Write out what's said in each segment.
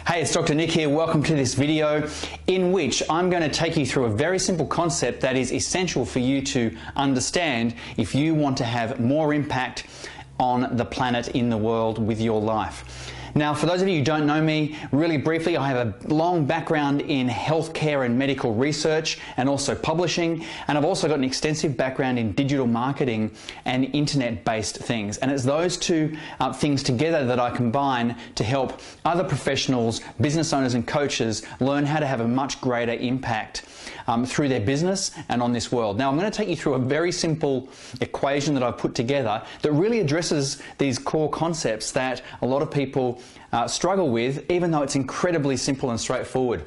Hey, it's Dr. Nick here. Welcome to this video in which I'm going to take you through a very simple concept that is essential for you to understand if you want to have more impact on the planet, in the world, with your life. Now, for those of you who don't know me, really briefly, I have a long background in healthcare and medical research and also publishing, and I've also got an extensive background in digital marketing and internet-based things. And it's those two things together that I combine to help other professionals, business owners and coaches learn how to have a much greater impact through their business and on this world. Now, I'm going to take you through a very simple equation that I've put together that really addresses these core concepts that a lot of people struggle with, even though it's incredibly simple and straightforward.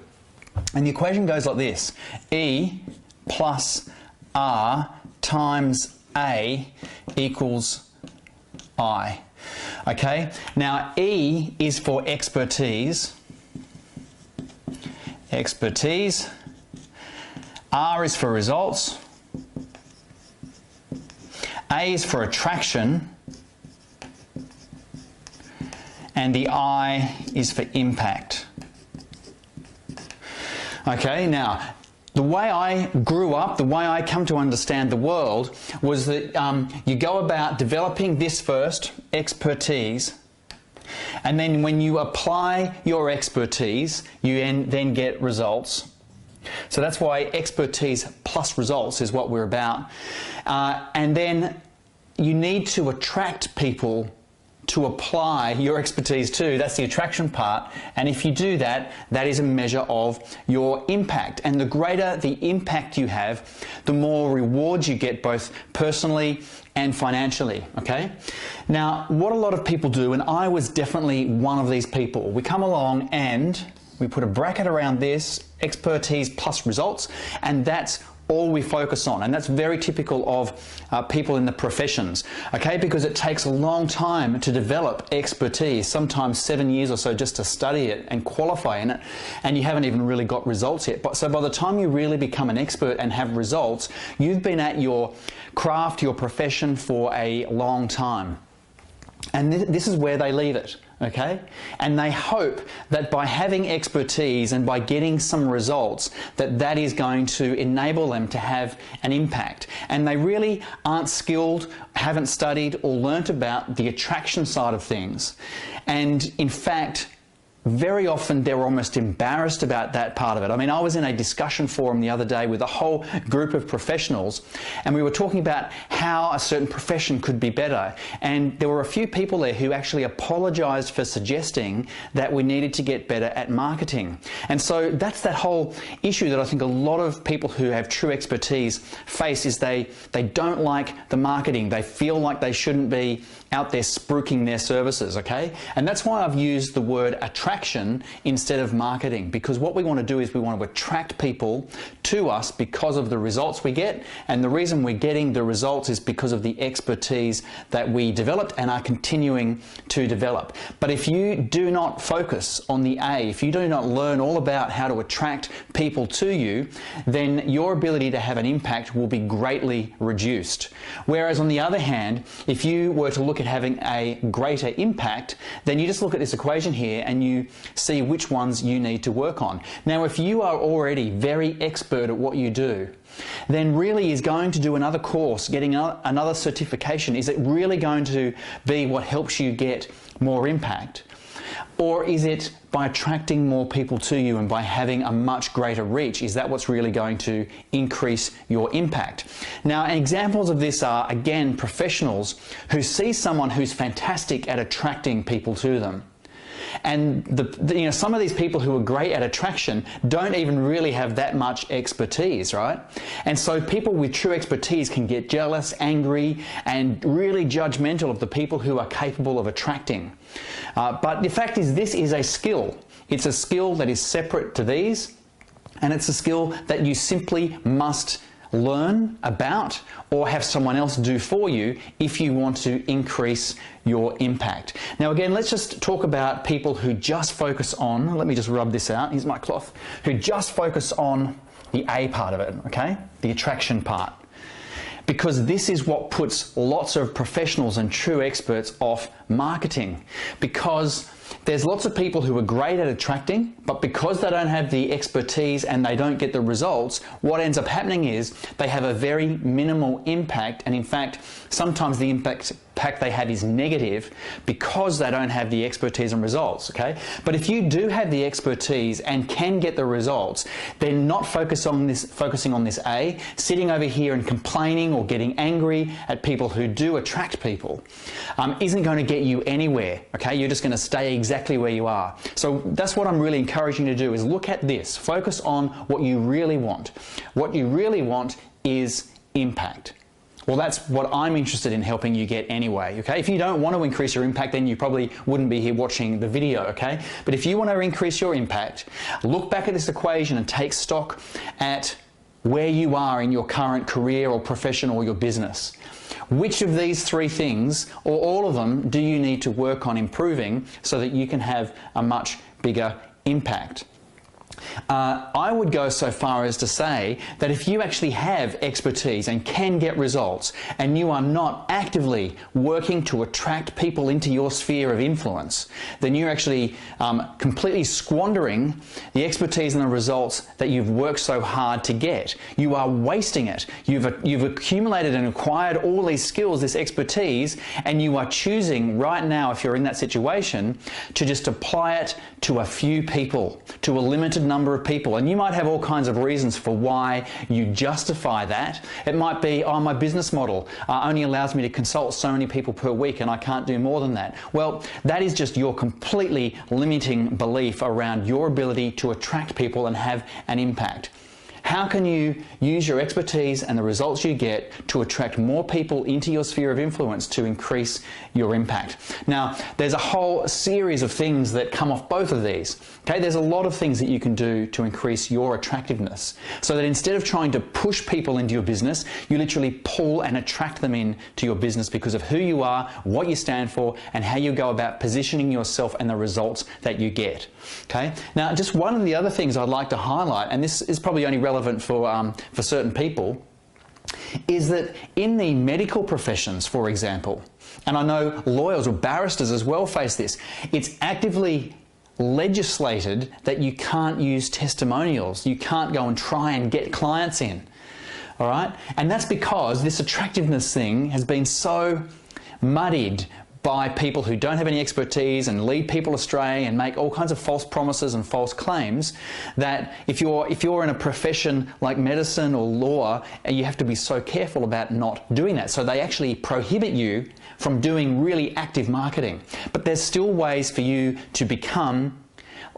And the equation goes like this: E plus R times A equals I. Okay, now E is for expertise. R is for results, A is for attraction, and the I is for impact. Okay, now, the way I grew up, the way I come to understand the world, was that you go about developing this first, expertise, and then when you apply your expertise, you then get results. So that's why expertise plus results is what we're about. And then you need to attract people to apply your expertise to. That's the attraction part. And if you do that, that is a measure of your impact. And the greater the impact you have, the more rewards you get, both personally and financially, okay? Now, what a lot of people do, and I was definitely one of these people, we come along and we put a bracket around this, expertise plus results, and that's all we focus on. And that's very typical of people in the professions, okay? Because it takes a long time to develop expertise, sometimes 7 years or so just to study it and qualify in it, and you haven't even really got results yet. So by the time you really become an expert and have results, you've been at your craft, your profession for a long time. And this is where they leave it, okay? And they hope that by having expertise and by getting some results, that is going to enable them to have an impact. And they really aren't skilled, haven't studied or learnt about the attraction side of things. And in fact, very often they're almost embarrassed about that part of it. I mean, I was in a discussion forum the other day with a whole group of professionals, and we were talking about how a certain profession could be better. And there were a few people there who actually apologized for suggesting that we needed to get better at marketing. And so that's that whole issue that I think a lot of people who have true expertise face, is they don't like the marketing. They feel like they shouldn't be out there spruiking their services, okay? And that's why I've used the word attraction instead of marketing, because what we want to do is we want to attract people to us because of the results we get, and the reason we're getting the results is because of the expertise that we developed and are continuing to develop. But if you do not focus on the A, if you do not learn all about how to attract people to you, then your ability to have an impact will be greatly reduced. Whereas on the other hand, if you were to look at having a greater impact, then you just look at this equation here and you see which ones you need to work on. Now, if you are already very expert at what you do, then really is going to do another course, getting another certification, is it really going to be what helps you get more impact? Or is it by attracting more people to you and by having a much greater reach? Is that what's really going to increase your impact? Now, examples of this are, again, professionals who see someone who's fantastic at attracting people to them. And some of these people who are great at attraction don't even really have that much expertise, right? And so people with true expertise can get jealous, angry, and really judgmental of the people who are capable of attracting. But the fact is, this is a skill. It's a skill that is separate to these, and it's a skill that you simply must learn about or have someone else do for you if you want to increase your impact. Now again, let's just talk about people who just focus on, let me just rub this out, here's my cloth, who just focus on the A part of it, okay? The attraction part. because this is what puts lots of professionals and true experts off marketing, because there's lots of people who are great at attracting, but because they don't have the expertise and they don't get the results, what ends up happening is they have a very minimal impact, and in fact, sometimes the impact they have is negative because they don't have the expertise and results, okay? But if you do have the expertise and can get the results, then not focusing on this A, sitting over here and complaining or getting angry at people who do attract people, isn't going to get you anywhere, okay? You're just going to stay exactly where you are. So that's what I'm really encouraging you to do, is look at this. Focus on what you really want. What you really want is impact. Well, that's what I'm interested in helping you get anyway, okay? If you don't want to increase your impact, then you probably wouldn't be here watching the video, okay? But if you want to increase your impact, look back at this equation and take stock at where you are in your current career or profession or your business. Which of these three things, or all of them, do you need to work on improving so that you can have a much bigger impact? I would go so far as to say that if you actually have expertise and can get results, and you are not actively working to attract people into your sphere of influence, then you're actually completely squandering the expertise and the results that you've worked so hard to get. You are wasting it. You've accumulated and acquired all these skills, this expertise, and you are choosing right now, if you're in that situation, to just apply it to a few people, to a limited number of people. And you might have all kinds of reasons for why you justify that. It might be, oh, my business model only allows me to consult so many people per week and I can't do more than that. Well, that is just your completely limiting belief around your ability to attract people and have an impact. How can you use your expertise and the results you get to attract more people into your sphere of influence to increase your impact? Now, there's a whole series of things that come off both of these. Okay, there's a lot of things that you can do to increase your attractiveness, so that instead of trying to push people into your business, you literally pull and attract them into your business because of who you are, what you stand for, and how you go about positioning yourself and the results that you get. Okay, now just one of the other things I'd like to highlight, and this is probably only relevant for certain people, is that in the medical professions, for example, and I know lawyers or barristers as well face this, it's actively legislated that you can't use testimonials. You can't go and try and get clients in. All right? And that's because this attractiveness thing has been so muddied by people who don't have any expertise and lead people astray and make all kinds of false promises and false claims, that if you're in a profession like medicine or law, you have to be so careful about not doing that. So they actually prohibit you from doing really active marketing. But there's still ways for you to become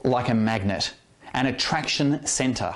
like a magnet, an attraction center,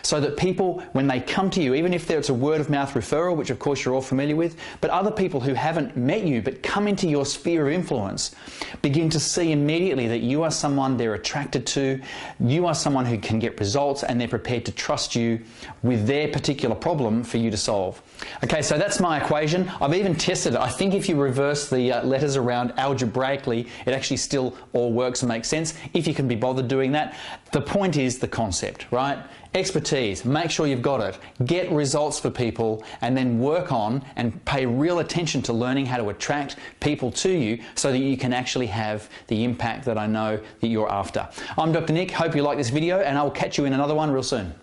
so that people, when they come to you, even if it's a word-of-mouth referral, which of course you're all familiar with, but other people who haven't met you but come into your sphere of influence begin to see immediately that you are someone they're attracted to, you are someone who can get results, and they're prepared to trust you with their particular problem for you to solve. Okay, so that's my equation. I've even tested it. I think if you reverse the letters around algebraically, it actually still all works and makes sense, if you can be bothered doing that. The point is the concept, right? Expertise, make sure you've got it, get results for people, and then work on and pay real attention to learning how to attract people to you so that you can actually have the impact that I know that you're after. I'm Dr. Nick, hope you like this video, and I'll catch you in another one real soon.